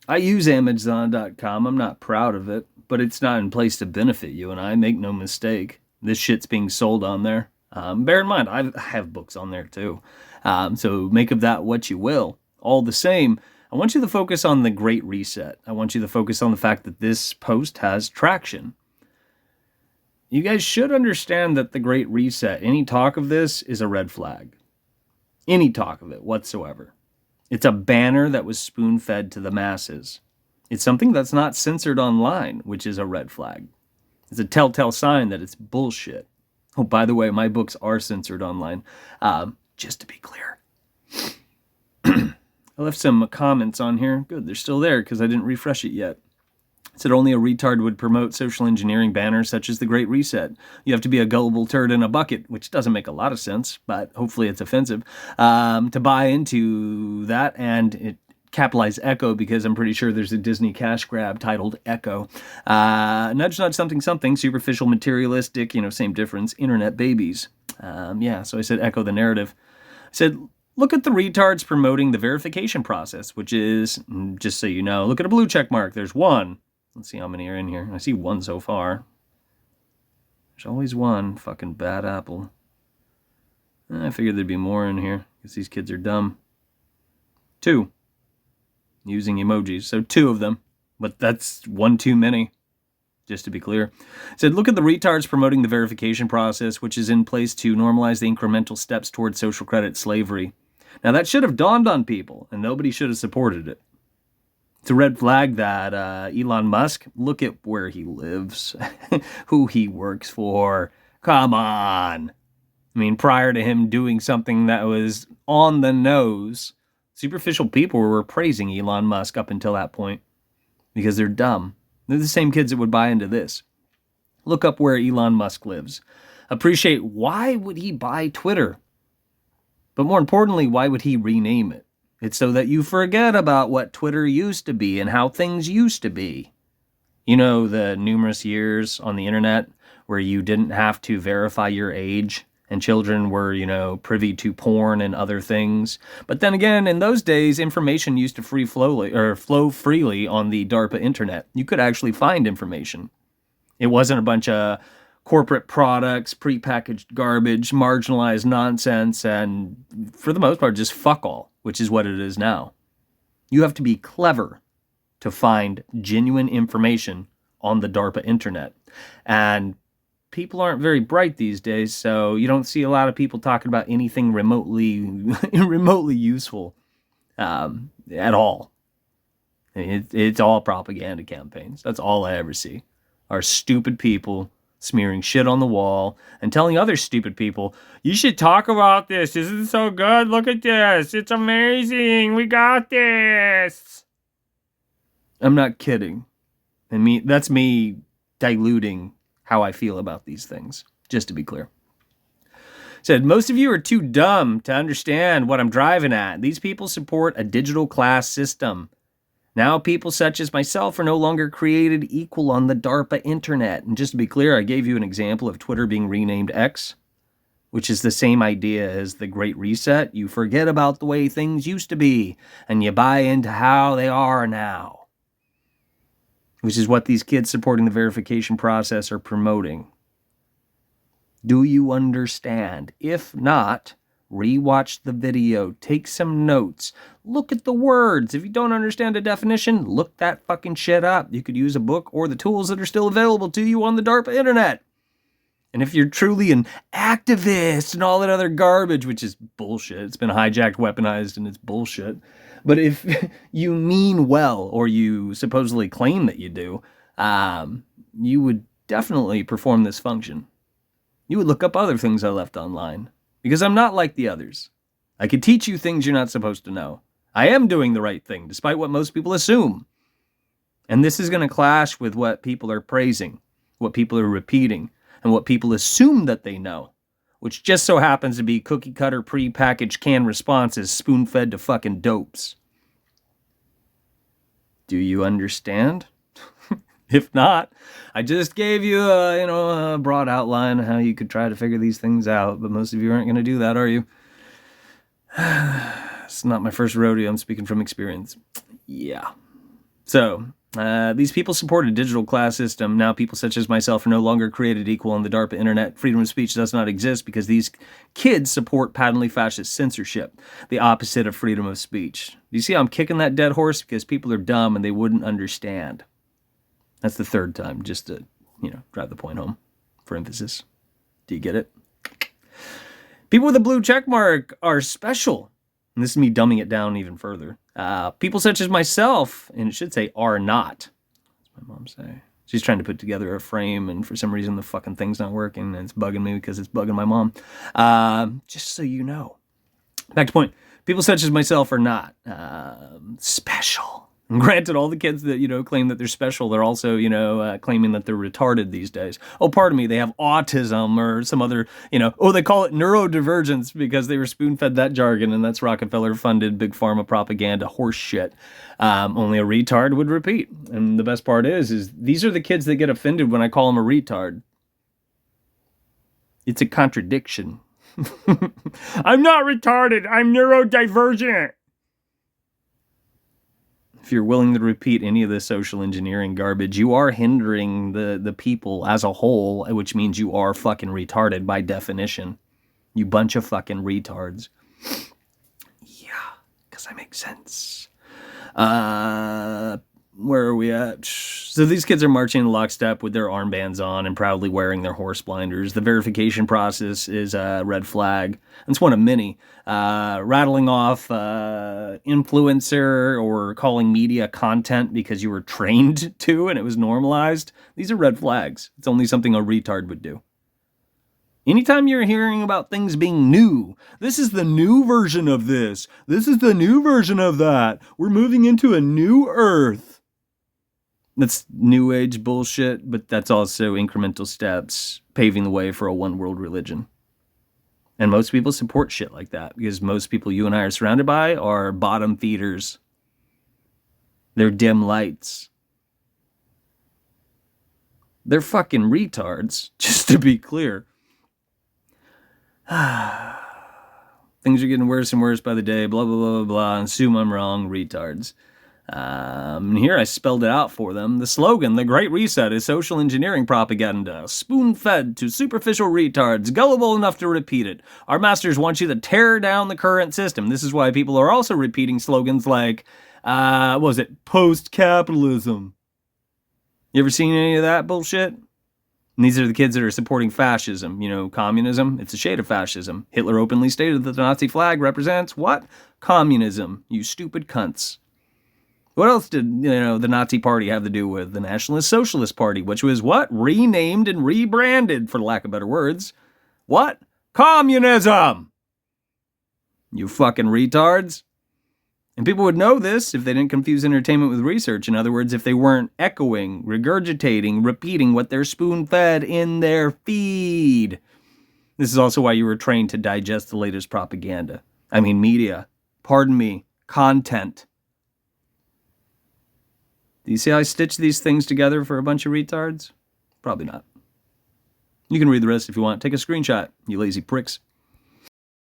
I use Amazon.com. I'm not proud of it, but it's not in place to benefit you and I. Make no mistake. This shit's being sold on there. Bear in mind, I have books on there too. So make of that what you will. All the same, I want you to focus on the Great Reset. I want you to focus on the fact that this post has traction. You guys should understand that the Great Reset, any talk of this is a red flag. Any talk of it whatsoever. It's a banner that was spoon fed to the masses. It's something that's not censored online, which is a red flag. It's a telltale sign that it's bullshit. Oh, by the way, my books are censored online. Just to be clear. I left some comments on here. Good, they're still there because I didn't refresh it yet. It said only a retard would promote social engineering banners such as the Great Reset. You have to be a gullible turd in a bucket, which doesn't make a lot of sense, but hopefully it's offensive, to buy into that. And it capitalized Echo because I'm pretty sure there's a Disney cash grab titled Echo. Nudge, nudge, something, something, superficial, materialistic, same difference, internet babies. So I said echo the narrative. I said, look at the retards promoting the verification process, which is, just so you know, look at a blue check mark. There's one. Let's see how many are in here. I see one so far. There's always one. Fucking bad apple. I figured there'd be more in here because these kids are dumb. 2. Using emojis. So 2 of them. But that's one too many. Just to be clear. It said, look at the retards promoting the verification process, which is in place to normalize the incremental steps towards social credit slavery. Now that should have dawned on people, and nobody should have supported it. It's a red flag that Elon Musk, look at where he lives, who he works for. Come on. I mean, prior to him doing something that was on the nose, superficial people were praising Elon Musk up until that point because they're dumb. They're the same kids that would buy into this. Look up where Elon Musk lives. Appreciate why would he buy Twitter? But more importantly, why would he rename it? It's so that you forget about what Twitter used to be and how things used to be. You know, the numerous years on the internet where you didn't have to verify your age and children were, privy to porn and other things. But then again, in those days, information used to flow freely on the DARPA internet. You could actually find information. It wasn't a bunch of corporate products, prepackaged garbage, marginalized nonsense, and for the most part, just fuck all, which is what it is now. You have to be clever to find genuine information on the DARPA internet. And people aren't very bright these days, so you don't see a lot of people talking about anything remotely useful at all. It's all propaganda campaigns. That's all I ever see, are stupid people smearing shit on the wall and telling other stupid people, you should talk about this. This is so good. Look at this. It's amazing. We got this. I'm not kidding. That's me diluting how I feel about these things, just to be clear. Said, most of you are too dumb to understand what I'm driving at. These people support a digital class system. Now people such as myself are no longer created equal on the DARPA internet. And just to be clear, I gave you an example of Twitter being renamed X, which is the same idea as the Great Reset. You forget about the way things used to be, and you buy into how they are now, which is what these kids supporting the verification process are promoting. Do you understand? If not, rewatch the video, take some notes, look at the words. If you don't understand a definition, look that fucking shit up. You could use a book or the tools that are still available to you on the DARPA internet. And if you're truly an activist and all that other garbage, which is bullshit, it's been hijacked, weaponized, and it's bullshit. But if you mean well, or you supposedly claim that you do, you would definitely perform this function. You would look up other things I left online. Because I'm not like the others. I can teach you things you're not supposed to know. I am doing the right thing, despite what most people assume. And this is going to clash with what people are praising, what people are repeating, and what people assume that they know, which just so happens to be cookie-cutter, pre-packaged canned responses spoon-fed to fucking dopes. Do you understand? If not, I just gave you a broad outline of how you could try to figure these things out, but most of you aren't going to do that, are you? It's not my first rodeo. I'm speaking from experience. Yeah. So, these people support a digital class system. Now people such as myself are no longer created equal on the DARPA internet. Freedom of speech does not exist because these kids support patently fascist censorship, the opposite of freedom of speech. Do you see how I'm kicking that dead horse? Because people are dumb and they wouldn't understand. That's the third time, just to, drive the point home for emphasis. Do you get it? People with a blue check mark are special. And this is me dumbing it down even further. People such as myself, and it should say are not. What's my mom say? She's trying to put together a frame, and for some reason the fucking thing's not working, and it's bugging me because it's bugging my mom. Just so you know. Back to point. People such as myself are not special. And granted, all the kids that, claim that they're special, they're also, claiming that they're retarded these days. Oh, pardon me, they have autism or some other, they call it neurodivergence because they were spoon-fed that jargon, and that's Rockefeller-funded big pharma propaganda horse shit. Only a retard would repeat. And the best part is these are the kids that get offended when I call them a retard. It's a contradiction. I'm not retarded, I'm neurodivergent. If you're willing to repeat any of this social engineering garbage, you are hindering the people as a whole, which means you are fucking retarded by definition. You bunch of fucking retards. Yeah, because I make sense. Where are we at? So these kids are marching in lockstep with their armbands on and proudly wearing their horse blinders. The verification process is a red flag. It's one of many. Rattling off influencer or calling media content because you were trained to and it was normalized. These are red flags. It's only something a retard would do. Anytime you're hearing about things being new, this is the new version of this. This is the new version of that. We're moving into a new earth. That's new age bullshit, but that's also incremental steps paving the way for a one world religion. And most people support shit like that because most people you and I are surrounded by are bottom feeders. They're dim lights. They're fucking retards, just to be clear. Things are getting worse and worse by the day, blah, blah, blah, blah, blah. And assume I'm wrong, retards. And here I spelled it out for them. The slogan, The Great Reset, is social engineering propaganda, spoon-fed to superficial retards, gullible enough to repeat it. Our masters want you to tear down the current system. This is why people are also repeating slogans like, post-capitalism. You ever seen any of that bullshit? And these are the kids that are supporting fascism, communism. It's a shade of fascism. Hitler openly stated that the Nazi flag represents what? Communism, you stupid cunts. What else did, the Nazi party have to do with the Nationalist Socialist Party, which was what? Renamed and rebranded, for lack of better words. What? Communism! You fucking retards. And people would know this if they didn't confuse entertainment with research. In other words, if they weren't echoing, regurgitating, repeating what they're spoon-fed in their feed. This is also why you were trained to digest the latest propaganda. I mean, media. Pardon me. Content. Do you see how I stitched these things together for a bunch of retards? Probably not. You can read the rest if you want. Take a screenshot, you lazy pricks.